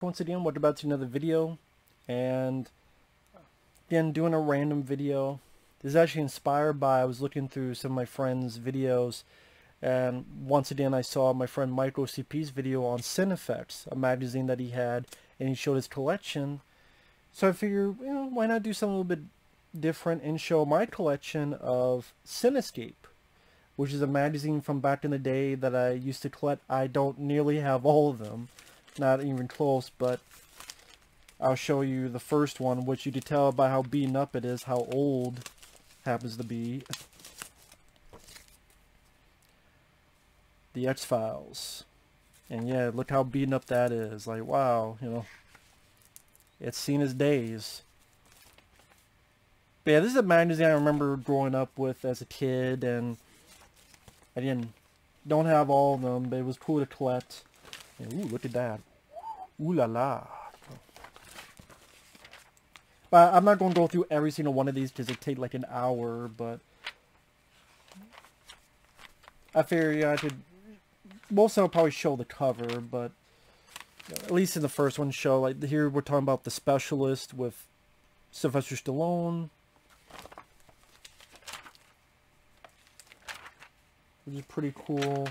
once again. Welcome back to another video, and again doing a random video. This is actually inspired by, I was looking through some of my friends' videos, and once again I saw my friend Michael CP's video on Cinefex, a magazine that he had, and he showed his collection. So I figured, why not do something a little bit different and show my collection of Cinescape, which is a magazine from back in the day that I used to collect. I don't nearly have all of them, not even close, but I'll show you the first one, which you can tell by how beaten up it is, how old it happens to be. The X-Files. And yeah, look how beaten up that is. Like, wow, it's seen its days. But yeah, this is a magazine I remember growing up with as a kid, and I don't have all of them, but it was cool to collect. And, ooh, look at that. Ooh la la. But I'm not going to go through every single one of these because it take like an hour, but I figured I could, most of them will probably show the cover, but at least in the first one show, like here we're talking about The Specialist with Sylvester Stallone, which is pretty cool.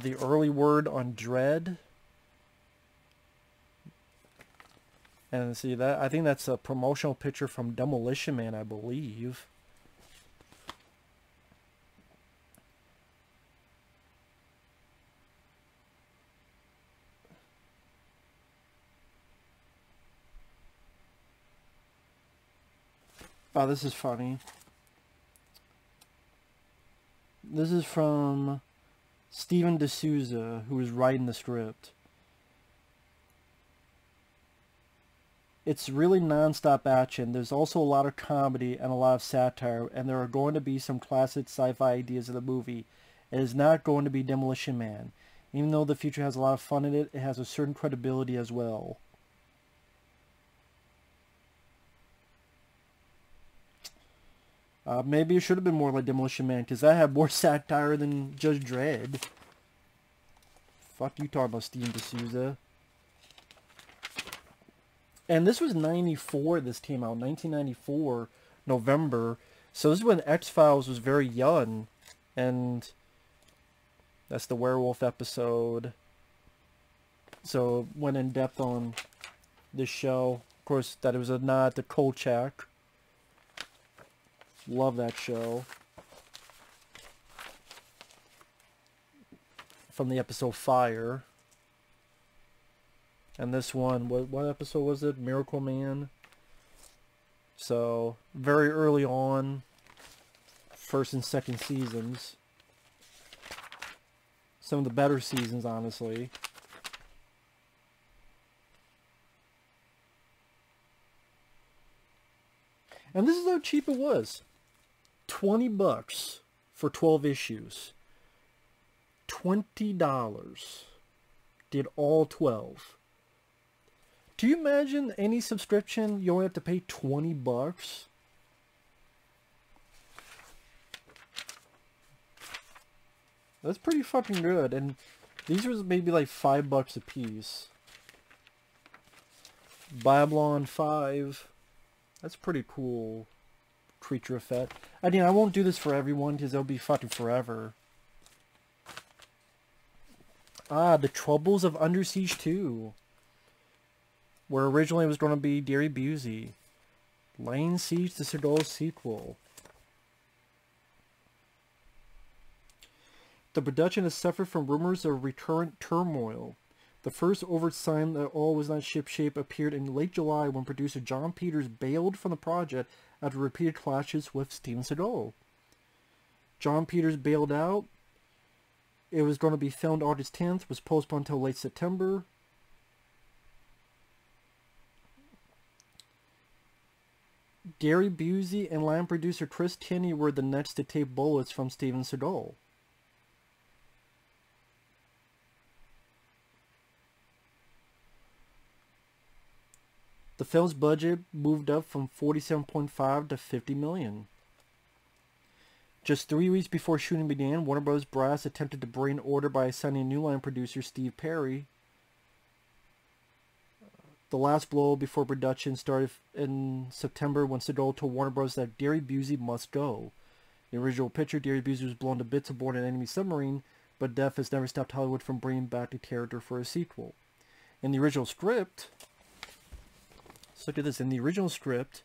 The early word on Dread. And see that, I think that's a promotional picture from Demolition Man, I believe. Oh, this is funny. This is from Steven D'Souza, who was writing the script. It's really non-stop action. There's also a lot of comedy and a lot of satire, and there are going to be some classic sci-fi ideas in the movie. It is not going to be Demolition Man. Even though the future has a lot of fun in it, it has a certain credibility as well. Maybe it should have been more like Demolition Man, because I have more satire than Judge Dredd. Fuck you talking about Steven D'Souza. And this was 94, this came out, 1994, November. So this is when X-Files was very young. And that's the werewolf episode. So went in depth on this show. Of course, that it was a nod to Kolchak. Love that show. From the episode Fire. And this one, what episode was it? Miracle Man. So, very early on. First and second seasons. Some of the better seasons, honestly. And this is how cheap it was. $20 for 12 issues. $20. Did all 12. Do you imagine any subscription you only have to pay $20? That's pretty fucking good. And these was maybe like $5 a piece. Babylon 5. That's pretty cool. Creature effect. I won't do this for everyone because it'll be fucking forever. The Troubles of Under Siege 2. Where originally it was going to be Gary Busey. Laying Siege to Seagull's sequel. The production has suffered from rumors of recurrent turmoil. The first overt sign that all was not shipshape appeared in late July when producer John Peters bailed from the project after repeated clashes with Steven Seagal. John Peters bailed out. It was going to be filmed August 10th, was postponed until late September. Gary Busey and line producer Chris Kinney were the next to take bullets from Steven Seagal. The film's budget moved up from $47.5 to $50 million. Just 3 weeks before shooting began, Warner Bros. Brass attempted to bring order by assigning a new line producer, Steve Perry. The last blow before production started in September when Siddall told Warner Bros. That Gary Busey must go. In the original picture, Gary Busey was blown to bits aboard an enemy submarine, but death has never stopped Hollywood from bringing back the character for a sequel. In the original script, let's look at this. In the original script,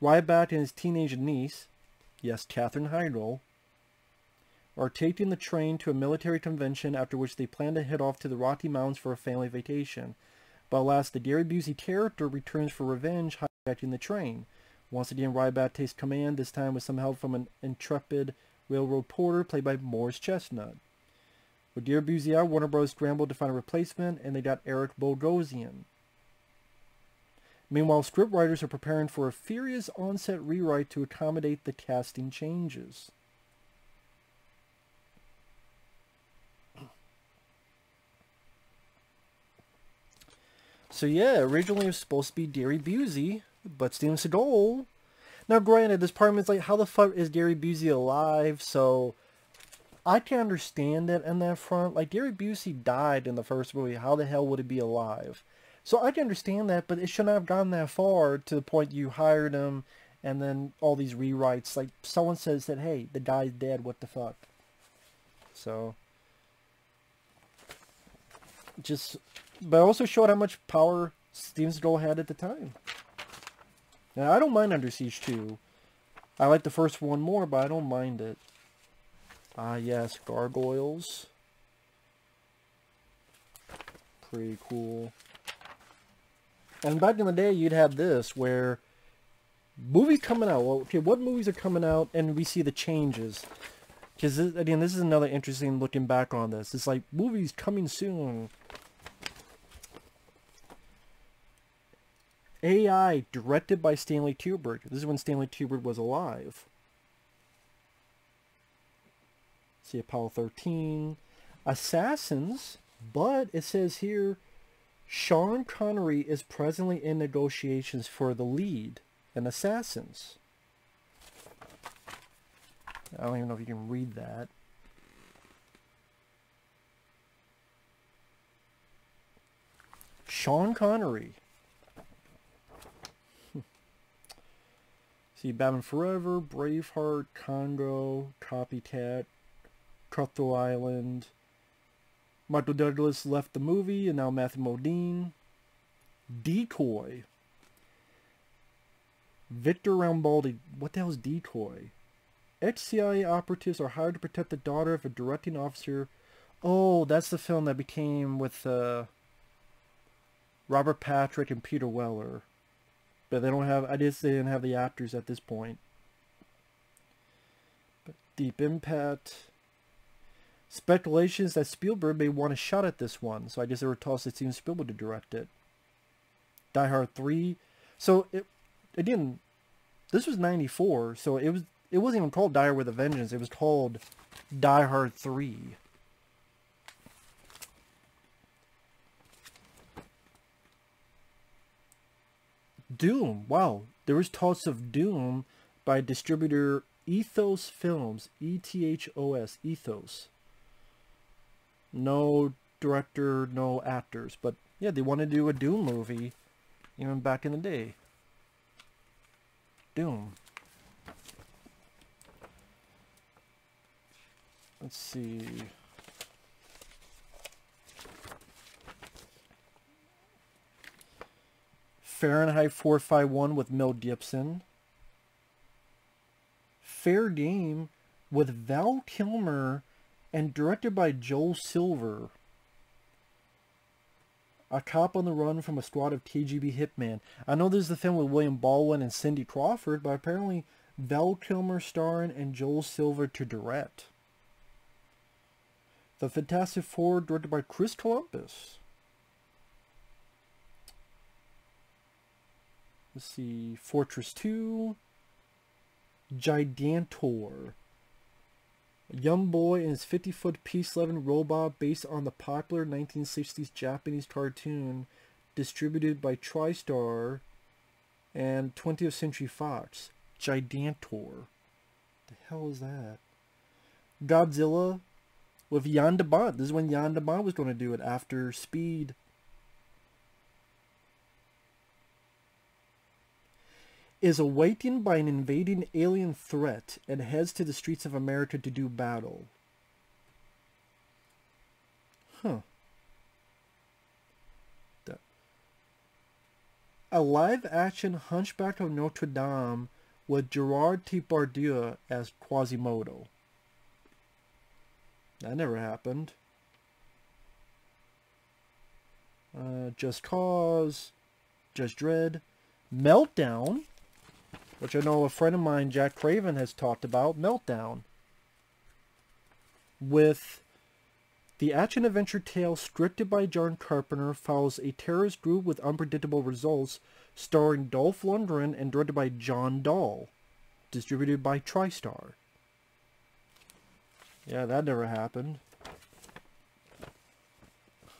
Ryback and his teenage niece, yes, Katherine Heigl, are taking the train to a military convention, after which they plan to head off to the Rocky Mountains for a family vacation. But alas, the Gary Busey character returns for revenge, hijacking the train. Once again, Ryback takes command, this time with some help from an intrepid railroad porter played by Morris Chestnut. With Gary Busey out, Warner Bros. Scrambled to find a replacement, and they got Eric Bogosian. Meanwhile, scriptwriters are preparing for a furious on-set rewrite to accommodate the casting changes. So yeah, originally it was supposed to be Gary Busey, but Steven Seagal. Now granted, this part of me is like, how the fuck is Gary Busey alive? So I can understand it in that front. Like, Gary Busey died in the first movie. How the hell would he be alive? So I can understand that, but it shouldn't have gone that far to the point you hired him and then all these rewrites. Like, someone says that, hey, the guy's dead, what the fuck? So, but it also showed how much power Steven Seagal had at the time. Now, I don't mind Under Siege 2. I like the first one more, but I don't mind it. Ah, yes, gargoyles. Pretty cool. And back in the day, you'd have this, where movies coming out. Well, okay, what movies are coming out, and we see the changes. Because, again, this is another interesting looking back on this. It's like, movies coming soon. AI, directed by Stanley Kubrick. This is when Stanley Kubrick was alive. See, Apollo 13. Assassins, but it says here, Sean Connery is presently in negotiations for the lead in Assassins. I don't even know if you can read that. Sean Connery. See, Batman Forever, Braveheart, Congo, Copycat, Cutthroat Island. Michael Douglas left the movie, and now Matthew Modine. Decoy. Victor Rambaldi. What the hell is Decoy? Ex-CIA operatives are hired to protect the daughter of a directing officer. Oh, that's the film that became with Robert Patrick and Peter Weller. But they don't have, I guess they didn't have the actors at this point. But Deep Impact. Speculations that Spielberg may want a shot at this one. So I guess they were tossed that Steven Spielberg to direct it. Die Hard 3. So, again, this was 94. So it wasn't even called Die Hard with a Vengeance. It was called Die Hard 3. Doom. Wow. There was talks of Doom by distributor Ethos Films. E-T-H-O-S. Ethos. No director, no actors. But, yeah, they wanted to do a Doom movie even back in the day. Doom. Let's see. Fahrenheit 451 with Mel Gibson. Fair Game with Val Kilmer and directed by Joel Silver. A cop on the run from a squad of KGB hitmen. I know there's the film with William Baldwin and Cindy Crawford, but apparently Val Kilmer starring and Joel Silver to direct. The Fantastic Four, directed by Chris Columbus. Let's see, Fortress 2, Gigantor. A young boy and his 50-foot peace-loving robot based on the popular 1960s Japanese cartoon distributed by TriStar and 20th Century Fox. Gigantor. The hell is that? Godzilla with Jan de Bont. This is when Jan de Bont was going to do it after Speed. Is awakened by an invading alien threat and heads to the streets of America to do battle. Huh. A live-action Hunchback of Notre Dame with Gerard Depardieu as Quasimodo. That never happened. Just Cause, Judge Dredd, Meltdown, which I know a friend of mine, Jack Craven, has talked about. Meltdown. With the action-adventure tale scripted by John Carpenter follows a terrorist group with unpredictable results, starring Dolph Lundgren and directed by John Dahl, distributed by TriStar. Yeah, that never happened.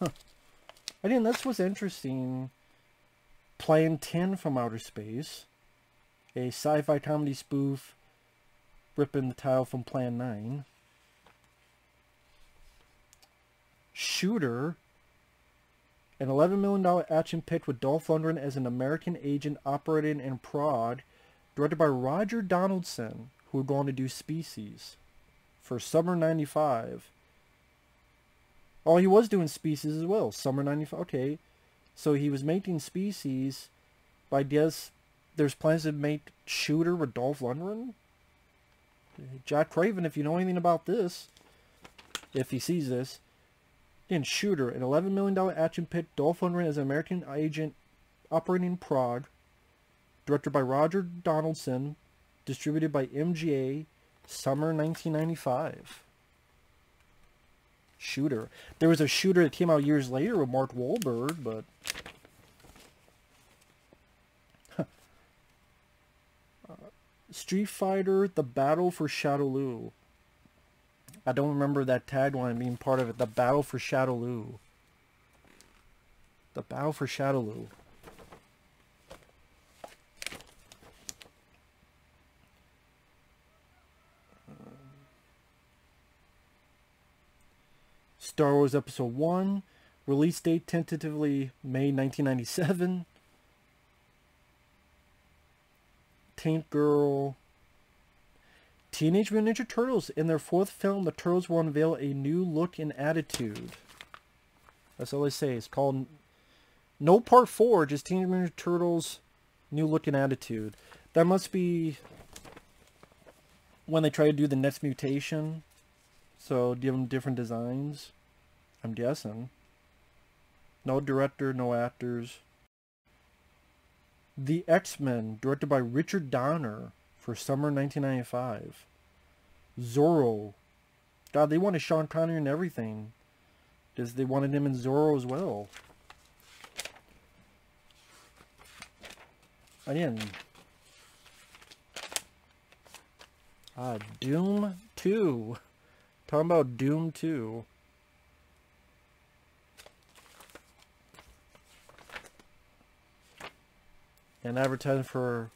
Huh. I think that's what's interesting. Plan 10 from Outer Space, a sci-fi comedy spoof ripping the title from Plan 9. Shooter, an $11 million action pick with Dolph Lundgren as an American agent operating in Prague, directed by Roger Donaldson, who would go on to do Species for summer 95. Oh, he was doing Species as well, summer 95. Okay, so he was making Species, but I guess there's plans to make Shooter with Dolph Lundgren? Jack Craven, if you know anything about this, if he sees this. Again, Shooter, an $11 million action pick, Dolph Lundgren as an American agent operating in Prague, directed by Roger Donaldson, distributed by MGA, summer 1995. Shooter. There was a Shooter that came out years later with Mark Wahlberg, but... Street Fighter, The Battle for Shadowloo. I don't remember that tagline being part of it. The Battle for Shadowloo. The Battle for Shadowloo. Star Wars Episode 1. Release date tentatively May 1997. Tank Girl. Teenage Mutant Ninja Turtles. In their fourth film, the Turtles will unveil a new look and attitude. That's all they say. It's called... No Part 4, just Teenage Mutant Ninja Turtles, new look and attitude. That must be when they try to do the next mutation. So, give them different designs. I'm guessing. No director, no actors. The X-Men, directed by Richard Donner, for summer 1995. Zorro. God, they wanted Sean Connery and everything. Because they wanted him in Zorro as well. Again. Doom 2. Talking about Doom 2. And advertising for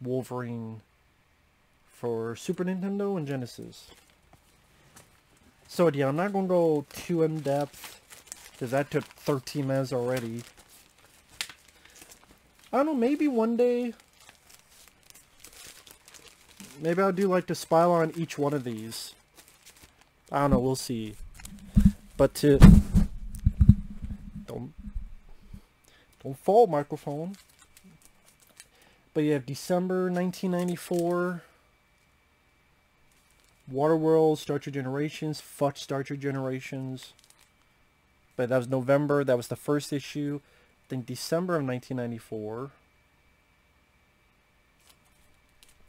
Wolverine for Super Nintendo and Genesis. So yeah, I'm not going to go too in depth because that took 13 minutes already. I don't know, maybe one day, maybe I'll do like the spile on each one of these. I don't know, we'll see. But to don't fall, microphone. But you have December 1994, Waterworld, Star Trek Generations, fuck Star Trek Generations. But that was November, that was the first issue. I think December of 1994.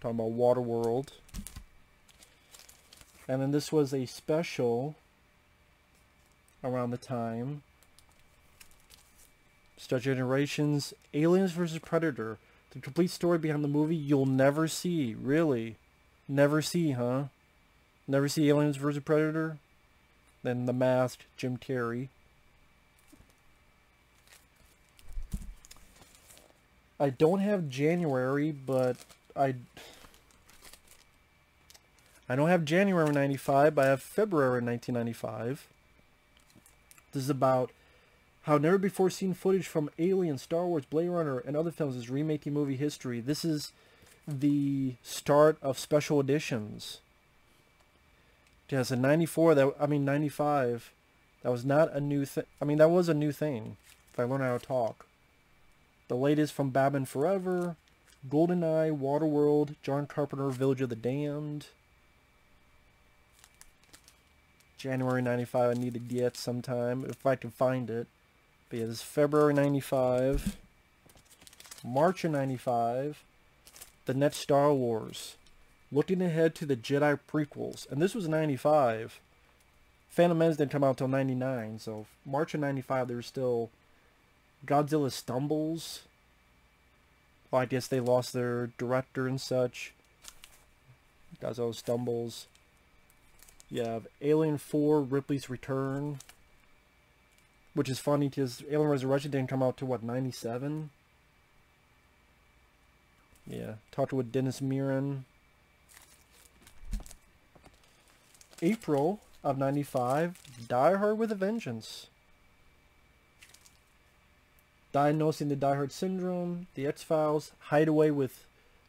Talking about Waterworld. And then this was a special around the time. Star Trek Generations, Aliens vs. Predator. The complete story behind the movie you'll never see. Really? Never see, huh? Never see Aliens vs. Predator? Then The Mask, Jim Carrey. I don't have January, but I don't have January 95, but I have February 1995. This is about how never before seen footage from Alien, Star Wars, Blade Runner, and other films is remaking movie history. This is the start of special editions. Yes, in 94, 95, that was not a new thing. I mean, that was a new thing, if I learn how to talk. The latest from Batman Forever, GoldenEye, Waterworld, John Carpenter, Village of the Damned. January 95, I need to get sometime, if I can find it. But yeah, this is February 95. March of 95. The next Star Wars. Looking ahead to the Jedi prequels. And this was 95. Phantom Menace didn't come out until 99. So March of 95, there was still Godzilla Stumbles. Well, I guess they lost their director and such. Godzilla Stumbles. You have Alien 4, Ripley's Return. Which is funny because Alien Resurrection didn't come out till, what, 97? Yeah, talked with Dennis Muren. April of 95, Die Hard with a Vengeance. Diagnosing the Die Hard Syndrome, The X-Files, Hideaway with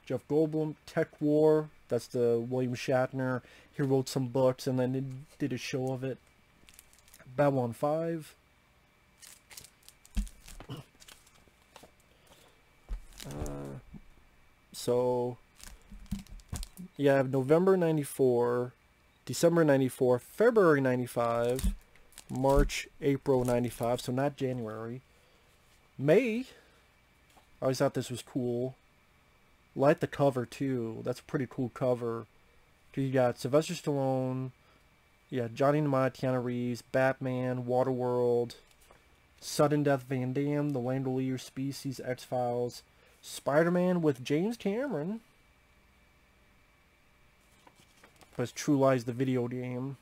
Jeff Goldblum, Tech War, that's the William Shatner. He wrote some books and then did a show of it. Babylon 5. So, you have November 94, December 94, February 95, March, April 95, so not January. May, I always thought this was cool. Like the cover too, that's a pretty cool cover. You got Sylvester Stallone, you got Johnny Mnemonic, Keanu Reeves, Batman, Waterworld, Sudden Death Van Damme, The Langolier Species, X-Files, Spider-Man with James Cameron. Plus True Lies, the video game.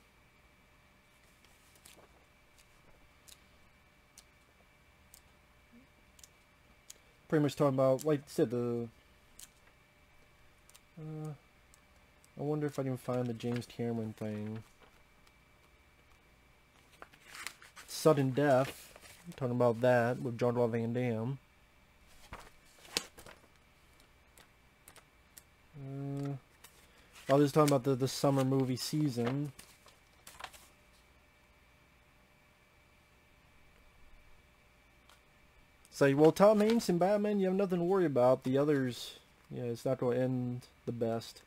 Pretty much talking about, like I said, the... I wonder if I can find the James Cameron thing. Sudden Death. Talking about that with John Van Damme. I was talking about the summer movie season. It's like, well, Tom Hanks and Batman, you have nothing to worry about. The others, yeah, it's not going to end the best.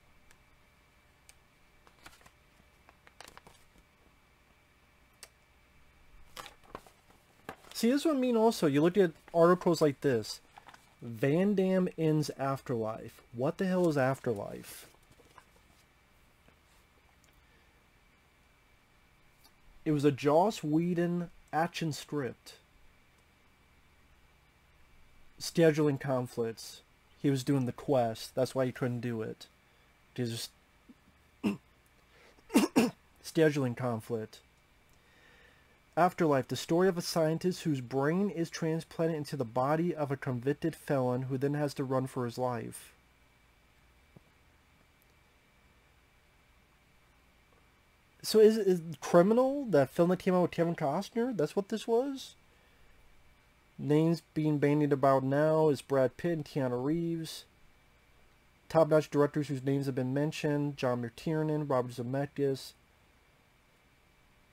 See, this is what I mean also. You look at articles like this. Van Damme ends Afterlife. What the hell is Afterlife? It was a Joss Whedon action script. Scheduling conflicts. He was doing the quest. That's why he couldn't do it. Just scheduling conflict. Afterlife, the story of a scientist whose brain is transplanted into the body of a convicted felon who then has to run for his life. So is Criminal, that film that came out with Kevin Costner, that's what this was? Names being bandied about now is Brad Pitt and Keanu Reeves. Top-notch directors whose names have been mentioned: John McTiernan, Robert Zemeckis.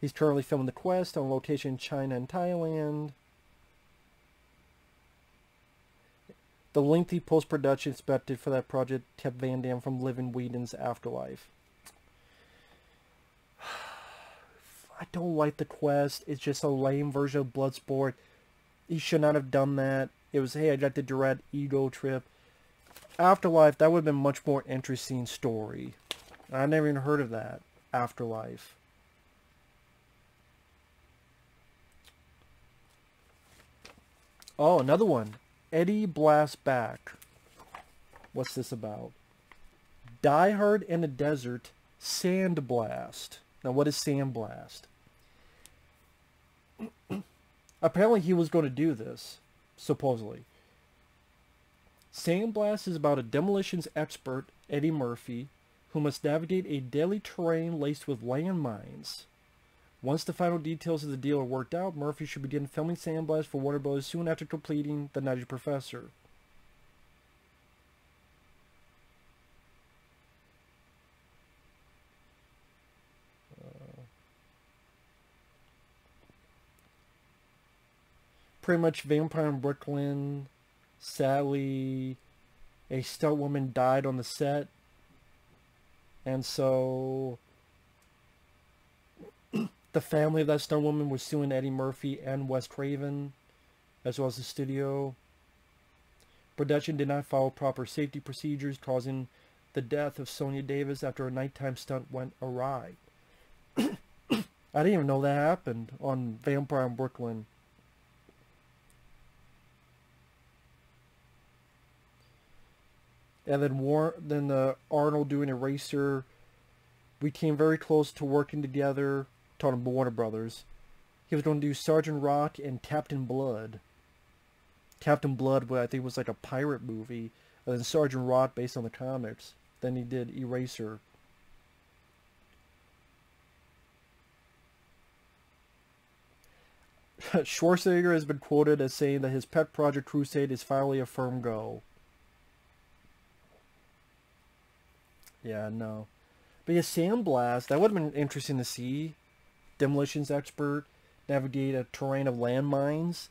He's currently filming The Quest on location in China and Thailand. The lengthy post-production expected for that project kept Van Damme from living Whedon's Afterlife. I don't like The Quest. It's just a lame version of Bloodsport. He should not have done that. It was, hey, I got the direct ego trip. Afterlife, that would have been a much more interesting story. I never even heard of that. Afterlife. Oh, another one. Eddie Blasts Back. What's this about? Die Hard in the Desert, Sandblast. Now, what is Sandblast? Apparently, he was going to do this, supposedly. Sandblast is about a demolitions expert, Eddie Murphy, who must navigate a deadly terrain laced with landmines. Once the final details of the deal are worked out, Murphy should begin filming Sandblast for Warner Bros. Soon after completing The Nutty Professor. Pretty much Vampire in Brooklyn. Sadly, a stunt woman died on the set. And so the family of that stunt woman was suing Eddie Murphy and Wes Craven, as well as the studio. Production did not follow proper safety procedures, causing the death of Sonia Davis after a nighttime stunt went awry. I didn't even know that happened on Vampire in Brooklyn. And then Arnold doing Eraser. We came very close to working together, talking about Warner Brothers. He was going to do Sergeant Rock and Captain Blood. Captain Blood, I think, was like a pirate movie. And then Sergeant Rock, based on the comics. Then he did Eraser. Schwarzenegger has been quoted as saying that his pet project Crusade is finally a firm go. Yeah, no. But yeah, Sandblast, that would have been interesting to see. Demolitions expert, navigate a terrain of landmines.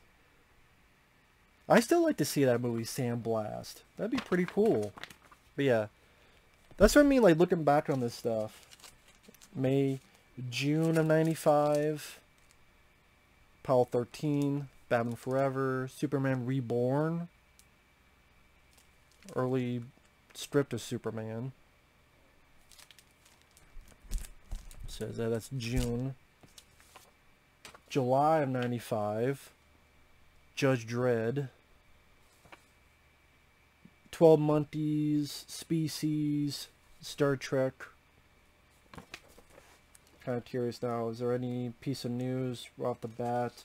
I still like to see that movie, Sandblast. That'd be pretty cool. But yeah, that's what I mean, like, looking back on this stuff. June of 95. Apollo 13. Batman Forever. Superman Reborn. Early script of Superman. Says that's June. July of 95. Judge Dredd. 12 Monkeys, Species, Star Trek. Kind of curious now, is there any piece of news off the bat?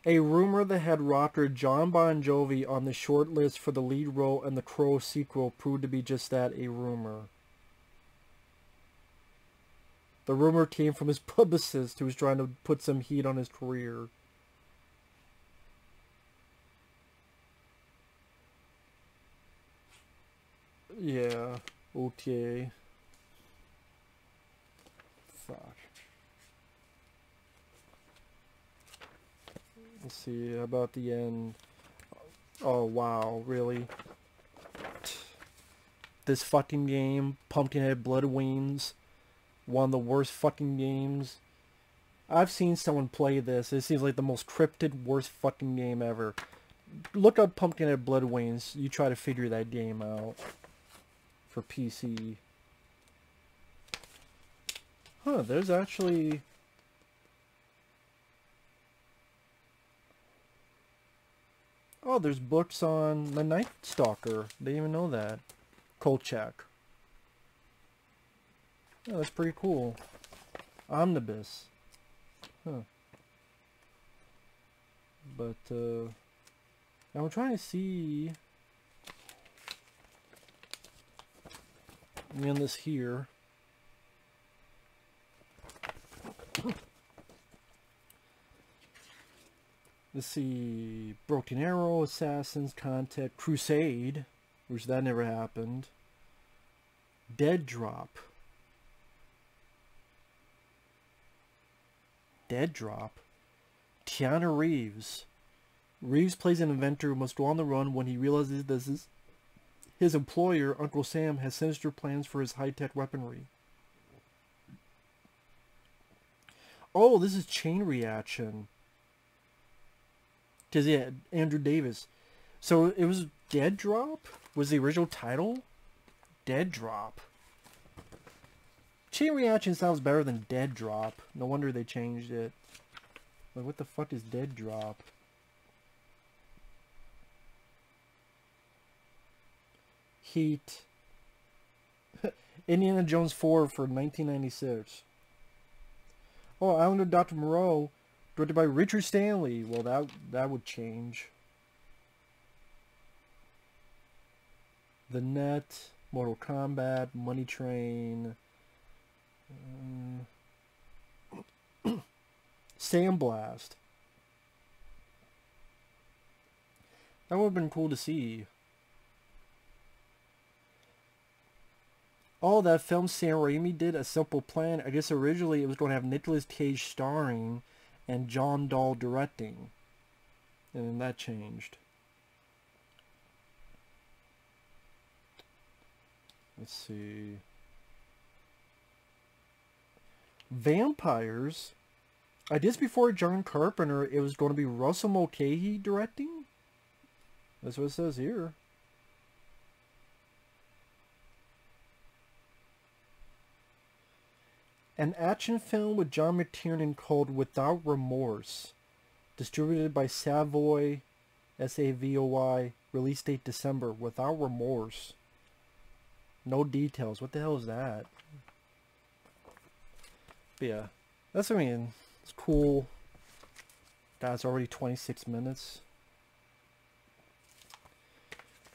A rumor that had rocker John Bon Jovi on the short list for the lead role in the Crow sequel proved to be just that, a rumor. The rumor came from his publicist who was trying to put some heat on his career. Yeah, OTA. Fuck. Let's see, how about the end? Oh, wow, really? This fucking game, Pumpkinhead Blood Wings, one of the worst fucking games. I've seen someone play this. It seems like the most cryptid, worst fucking game ever. Look up Pumpkinhead Blood Wings. You try to figure that game out. For PC. Huh, there's actually... Oh, there's books on the Night Stalker. Didn't even know that. Kolchak. Oh, that's pretty cool. Omnibus. Huh. But, I'm trying to see... Let me end this here. Let's see, Broken Arrow, Assassins, Contact, Crusade, which that never happened. Dead Drop. Dead Drop. Keanu Reeves. Reeves plays an inventor who must go on the run when he realizes that his employer, Uncle Sam, has sinister plans for his high-tech weaponry. Oh, this is Chain Reaction. Because, yeah, Andrew Davis. So, it was Dead Drop? Was the original title? Dead Drop. Chain Reaction sounds better than Dead Drop. No wonder they changed it. Like, what the fuck is Dead Drop? Heat. Indiana Jones 4 for 1996. Oh, Island of Dr. Moreau, directed by Richard Stanley. Well, that would change. The Net, Mortal Kombat, Money Train, Sandblast. That would have been cool to see. Oh, that film Sam Raimi did, A Simple Plan. I guess originally it was going to have Nicolas Cage starring and John Dahl directing. And then that changed. Let's see. Vampires. I guess before John Carpenter, it was going to be Russell Mulcahy directing. That's what it says here. An action film with John McTiernan called Without Remorse. Distributed by Savoy, S-A-V-O-Y. Release date December. Without Remorse. No details. What the hell is that? But yeah. That's, I mean, it's cool. That's already 26 minutes.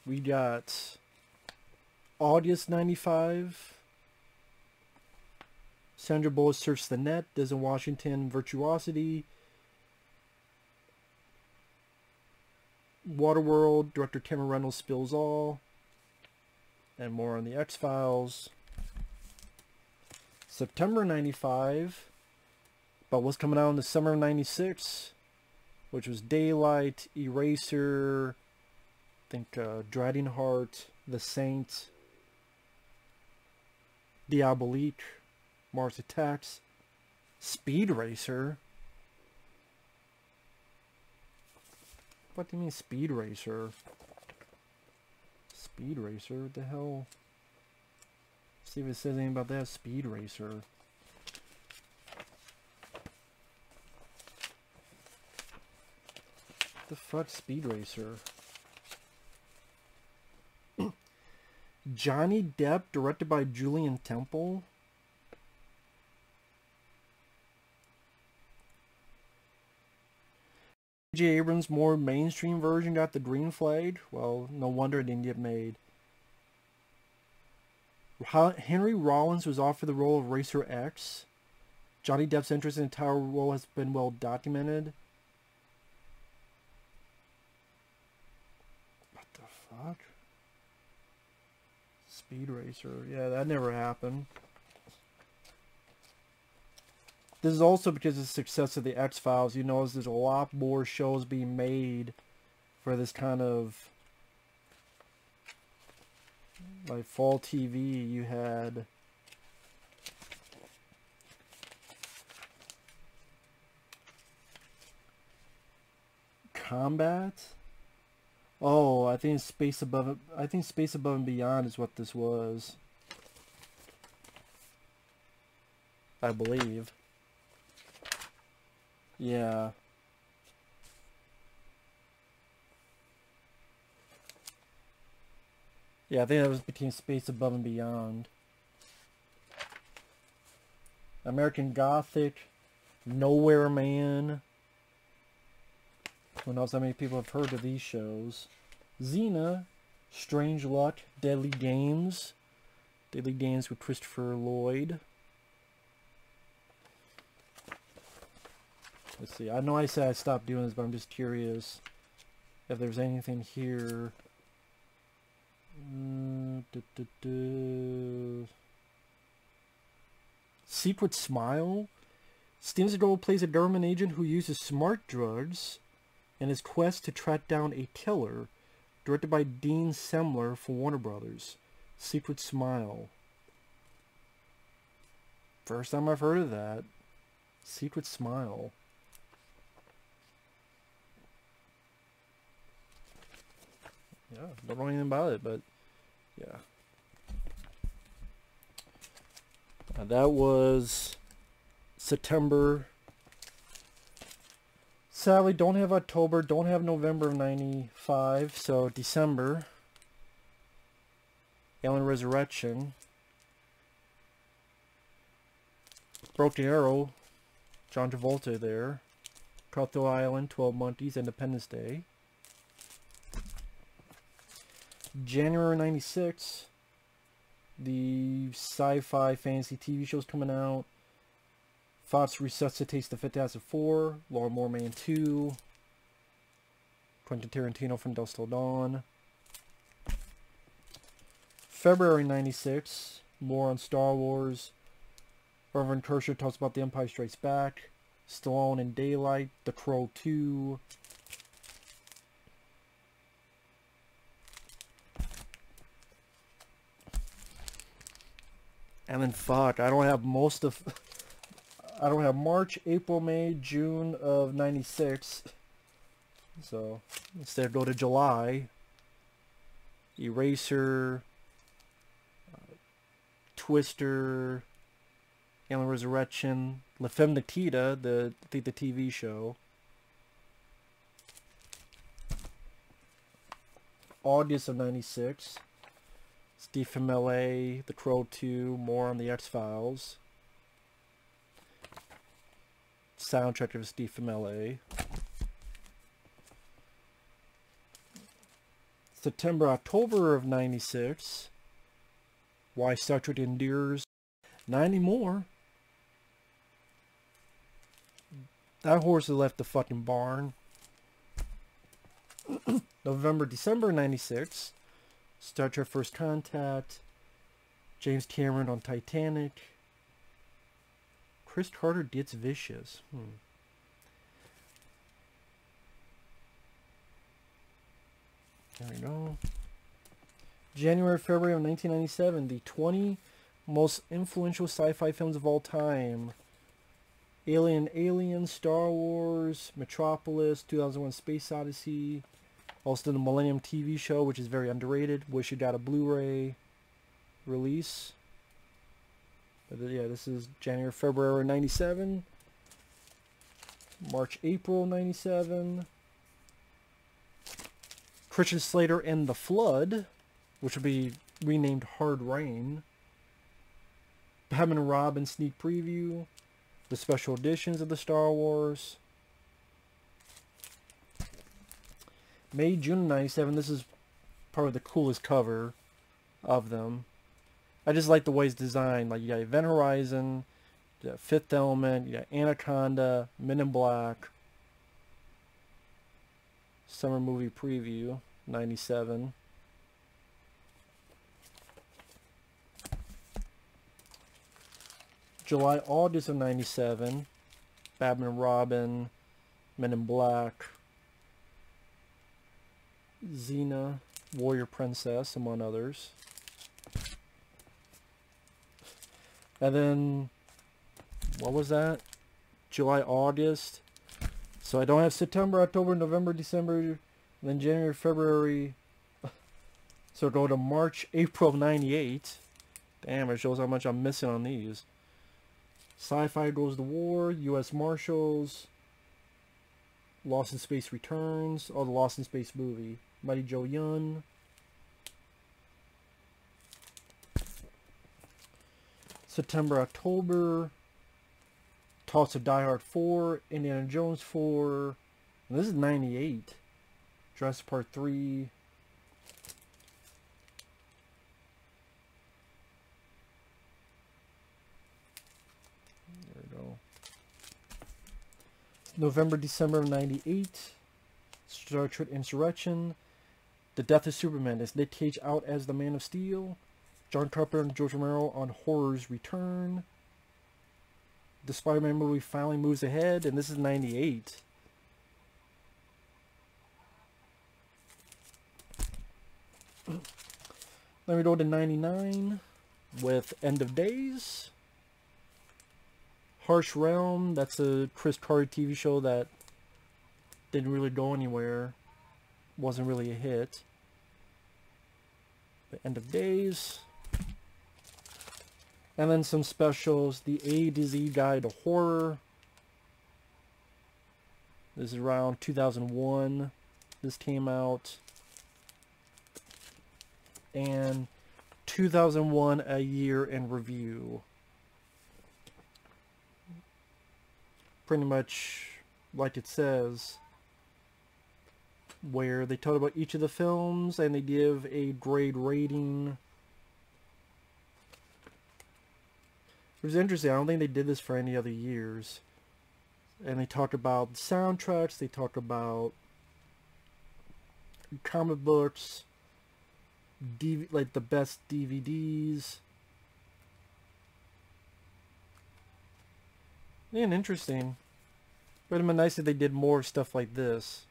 We got August 95. Sandra Bullock Searches the Net. Denzel Washington, Virtuosity. Waterworld, director Cameron Reynolds spills all. And more on the X-Files. September 95. But what's coming out in the summer of 96. Which was Daylight, Eraser, I think Dreading Heart, The Saint, Diabolique, Mars Attacks, Speed Racer. What do you mean Speed Racer? Speed Racer? What the hell? See if it says anything about that. Speed Racer. What the fuck? Speed Racer. Johnny Depp, directed by Julian Temple. J. Abrams' more mainstream version got the green flag. Well, no wonder it didn't get made. Henry Rollins was offered the role of Racer X. Johnny Depp's interest in the entire role has been well documented. What the fuck? Speed Racer. Yeah, that never happened. This is also because of the success of the X-Files. You notice there's a lot more shows being made for this kind of, like, fall TV. You had Combat. Oh, I think Space Above. I think Space Above and Beyond is what this was. I believe. Yeah. Yeah, I think that was between Space Above and Beyond. American Gothic, Nowhere Man. Who knows how many people have heard of these shows. Xena, Strange Luck, Deadly Games. Deadly Games with Christopher Lloyd. Let's see. I know I said I stopped doing this, but I'm just curious if there's anything here. Secret Smile. Steven Seagal plays a government agent who uses smart drugs in his quest to track down a killer. Directed by Dean Semler for Warner Brothers. Secret Smile. First time I've heard of that. Secret Smile. Yeah, don't know anything about it, but yeah. That was September. Sadly, don't have October, don't have November of 95, so December. Alien Resurrection. Broken Arrow. John Travolta there. Cutthroat Island, 12 Monkeys, Independence Day. January 96, the sci-fi fantasy TV show's coming out. Fox resuscitates the Fantastic Four, Lawnmower Man 2, Quentin Tarantino from Dusk Till Dawn. February 96, more on Star Wars. Reverend Kershaw talks about The Empire Strikes Back, Stallone in Daylight, The Crow 2. And then fuck, I don't have March, April, May, June of 96. So instead go to July. Eraser, Twister, Alien Resurrection, La Femme Nikita, the TV show. August of 96. Steve from LA, The Crow 2, more on the X-Files. Soundtrack of Steve from LA. September, October of 96. Why Star Trek Endures. Not anymore. That horse has left the fucking barn. November, December 96. Star Trek First Contact. James Cameron on Titanic. Chris Carter gets vicious. There we go. January, February of 1997. The 20 most influential sci-fi films of all time. Alien, Star Wars, Metropolis, 2001 Space Odyssey. Also the Millennium TV show, which is very underrated. Wish it got a Blu-ray release. But yeah, this is January, February 97. March, April 97. Christian Slater and the Flood, which will be renamed Hard Rain. Batman and Robin sneak preview. The special editions of the Star Wars. May, June 97. This is probably the coolest cover of them. I just like the way it's designed. Like, you got Event Horizon, you got Fifth Element, you got Anaconda, Men in Black. Summer movie preview, 97. July, August of 97. Batman and Robin, Men in Black. Xena, Warrior Princess, among others. And then, what was that? July, August. So I don't have September, October, November, December, and then January, February. So go to March, April of 98. Damn, it shows how much I'm missing on these. Sci-Fi Goes to War, U.S. Marshals, Lost in Space Returns, the Lost in Space movie. Mighty Joe Young. September, October. Talks of Die Hard 4, Indiana Jones 4. And this is 98. Jurassic Park 3. There we go. November, December of 98. Star Trek Insurrection. The Death of Superman. Is Nick Cage out as the Man of Steel? John Carpenter and George Romero on Horror's Return. The Spider-Man movie finally moves ahead, and this is 98. Let me go to 99 with End of Days. Harsh Realm, that's a Chris Carter TV show that didn't really go anywhere. Wasn't really a hit. The End of Days. And then some specials. The A to Z Guide to Horror. This is around 2001. This came out. And 2001 A Year in Review. pretty much like it says, where they talk about each of the films and they give a grade rating. It was interesting. I don't think they did this for any other years. And they talk about soundtracks, they talk about comic books, like the best DVDs. And interesting. But it'd been nice if they did more stuff like this.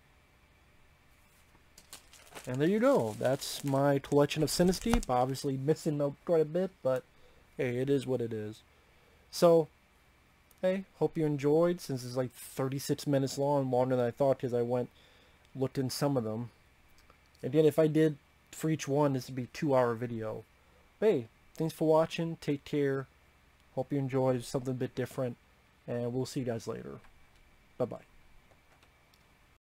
And there you go. That's my collection of Cinescape. Obviously missing quite a bit, but hey, it is what it is. So, hey, hope you enjoyed, since it's like 36 minutes long, longer than I thought, because I looked in some of them. Again, if I did for each one, this would be a 2-hour video. But hey, thanks for watching. Take care. Hope you enjoyed something a bit different. And we'll see you guys later. Bye-bye.